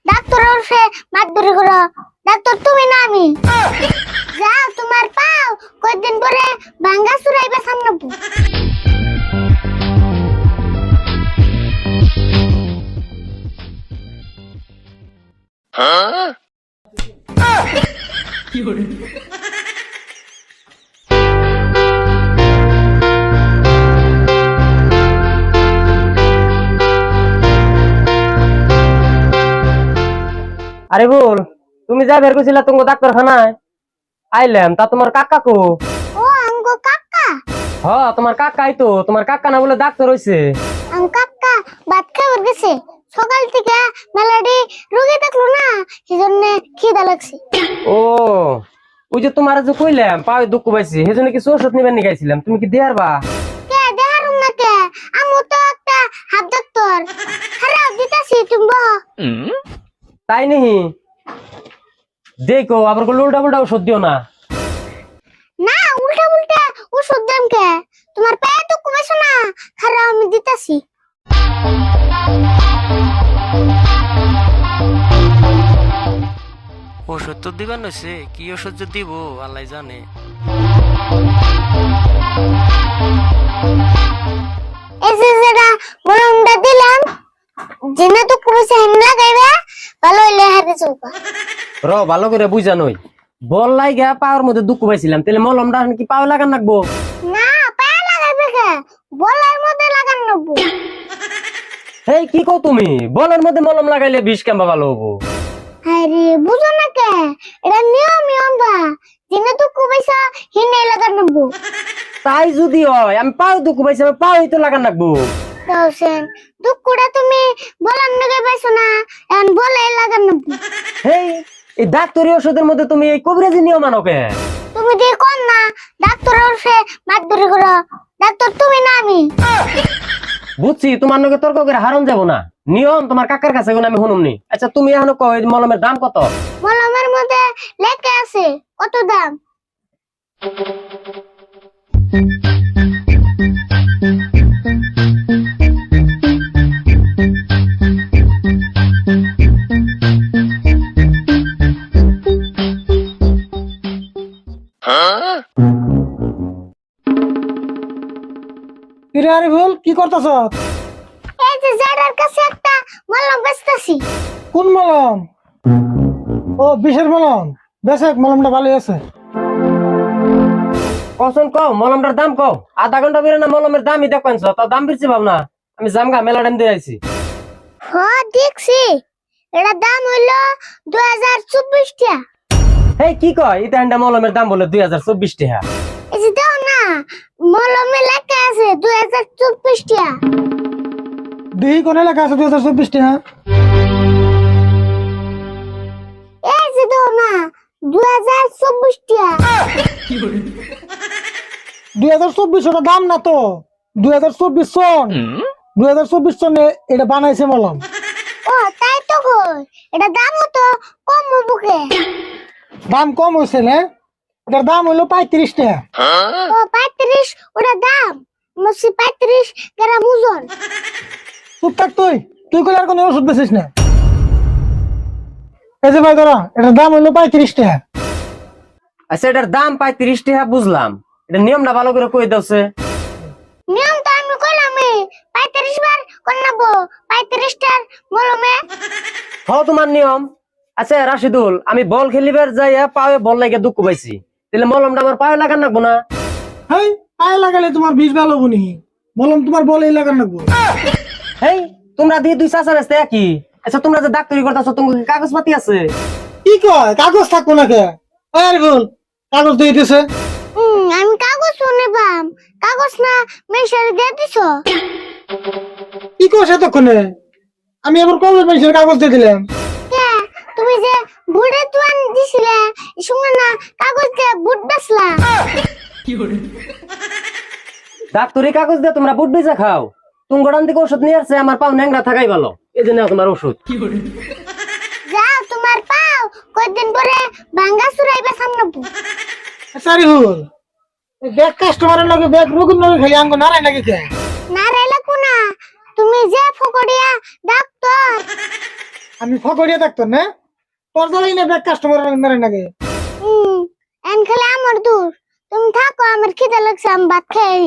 Doctor ওরফে মাতবরি করো। Doctor তুমি না আমি। যাও তোমার পাও কয়েকদিন পরে ভাঙ্গা চুরাইবে সামনে। আরে বল, তুমি যা বের করছিলা তোমার ডাক্তারখানায় আইলাম, তা তোমার কাকা কো? ও আঙ্গো কাকা। তোমার কাকাই তো। তোমার কাকা না বলে ডাক্তার হইছে? আম কাকা ভাত খাবার গেছে সকাল থেকে, মেলাডি রোগী দেখলো না, সেজন্য খিদা লাগছে। ও ওই যে তোমার যে কইলাম পায়ে দুঃখ পাইছি, সেজন্য কিছু ওষুধ নিবার নিগাইছিলাম, তুমি কি দেয়ার বা? কে দেহারুম না কে, আমু তো একটা হাত ডাক্তার। খারাপ দিতাছি তুমি বহ। তাই নেহি? দেখো আবার কোনো উল্টা পুল্টা ওষুধ দিও না। না উল্টা উল্টা ওষুধ দাম কে, তোমার পায়ে তো কমেছে না, খারাপ আমি দিতাছি। ওষুধ তো দিবার নইছে, কি ওষুধ যে দিব আল্লাহ জানে। এই যে যেটা মলমটা দিলাম, জিনা তো কমেছে হেন লাগাইবা, ভালো হইলে হাতে চৌকা। ভালো করে বুঝা নই, বল লাইগা পাওয়ার মধ্যে দুঃখ পাইছিলাম, তাহলে মলমটা কি পাও লাগান রাখবো? না পায়ে লাগাইবে কে, বলার মধ্যে লাগান নেবো। এই কি কও তুমি? বলের মধ্যে মলম লাগাইলে বিষ কেমবা ভালো হবো? আরে বুঝো না কে, এটা নিয়ম বা, জিনা তো কমেছে হিনে লাগান নেবো। তাই যদি হয় আমি পাও দুঃখ পাইছি, আমি পাওই তো লাগান রাখবো। তাহসেন দুঃখটা তুমি বলার নগে পাইছো না, এখন বলাই লাগান নেবো। হেই, এই ডাক্তারি ওষুধের মধ্যে তুমি এই কবিরাজি নিয়ম মানো কে? তুমি দিয়ে কোন না ডাক্তার ওরফে মাতবরি করো। ডাক্তার তুমি না আমি। বুঝছি, তোমার নগে তর্ক করে হারন যাব না। নিয়ম তোমার কাকার কাছে এখন আমি শুনুমনি। আচ্ছা তুমি এখন কও এই মলমের দাম কত? মলমের মধ্যে লেখা আছে কত দাম। কিরে আরিফুল, কি করতেছ? এই যে জাডার কাছে একটা মলম বেচতাছি। কোন মলম? ও বিষের মলম। বেশেক মলমটা ভালোই আছে। কখন কও মলমটার দাম কও? আধা ঘন্টা বেরে না মলমের দামই দেখবেন, তার দাম বেশি ভাব না। আমি জামগা মেলা টাইম দিয়ে আইছি। হ্যাঁ দেখছি, এটা দাম হইলো 2024 টাকা। এই কি কয়? এটা একটা মলমের দাম বলে 2024 টাকা। এই যে দাও না, মলমে লেখা আছে 2024 টাকা। দেখি কোন এলাকা আছে 2024 টাকা? এই যে দাও না 2024 টাকা। 2024 ওটা দাম না তো, 2024 সন। 2024 সনে এটা বানাইছে মলম। ও তাই তো কই, এটা দাম তো কম বুকে। দাম কম হয়েছে না? এটার দাম হইলো 35 টাকা। ও 35 ওটা দাম, মসি 35 গ্রাম ওজন। চুপ থাক তুই, তুই কইলে আর কোনো ওষুধ বেচিস না। এই যে ভাই ধরা, এটার দাম হইলো 35 টাকা। আচ্ছা এটার দাম 35 টাকা বুঝলাম, এটা নিয়মটা ভালো করে কই দাওছে। নিয়ম তো আমি কইলাম 35 বার কোন নাবো 35 টার মলমে। তোমার নিয়ম। আচ্ছা রাশিদুল, আমি বল খেলিবার যাইয়া পায়ে বল লাগে দুঃখ পাইছি, তাহলে মলমটা আমার পায়ে লাগান রাখবো না? হেই, পায়ে লাগালে তোমার বিষ ভালো হবো নি? মলম তোমার বলেই লাগান রাখবো। হেই, তোমরা দিয়ে দুই চাচা রাস্তা একই। আচ্ছা তোমরা যে ডাক্তারি করতেছো, তোমার কি কাগজপাতি আছে? কি কয় কাগজ থাকবো না কে? আরিফুল, কাগজ দিয়ে দিছে। আমি কাগজ শুনে পাম, কাগজ না মেশারে দিয়ে দিছো। কি করছে তখনে? আমি আবার কবে মেশিনের কাগজ দিয়ে দিলাম? কে তুমি যে বুড়ে তুয়ান দিছিলে, শুনে না কাগজ দিয়ে বুট বেচলা। ডাক্তারি কাগজ দিয়ে তোমরা বুট বেচা খাও? তুঙ্গড়ান থেকে ওষুধ নিয়ে আসছে, আমার পাও ন্যাংরা থাকাই ভালো, এই জন্য তোমার ওষুধ। যাও তোমার পাও কয়েকদিন পরে ভাঙ্গা চুরাইবে সামনে। আরিফুল, ব্যাগ কাস্টমারের লগে ব্যাগ রুগীর লগে খালি আঙ্গ নারাই নাকি কে? না রেলা কোনা, তুমি যে ফকড়িয়া ডাক্তার। আমি ফকরিয়া ডাক্তার না তোর জ্বালাই না ব্যাগ কাস্টমার মেরে নাকি এন খালি আমার দূর তুমি থাকো আমার খিদে লাগছে আমি ভাত খাই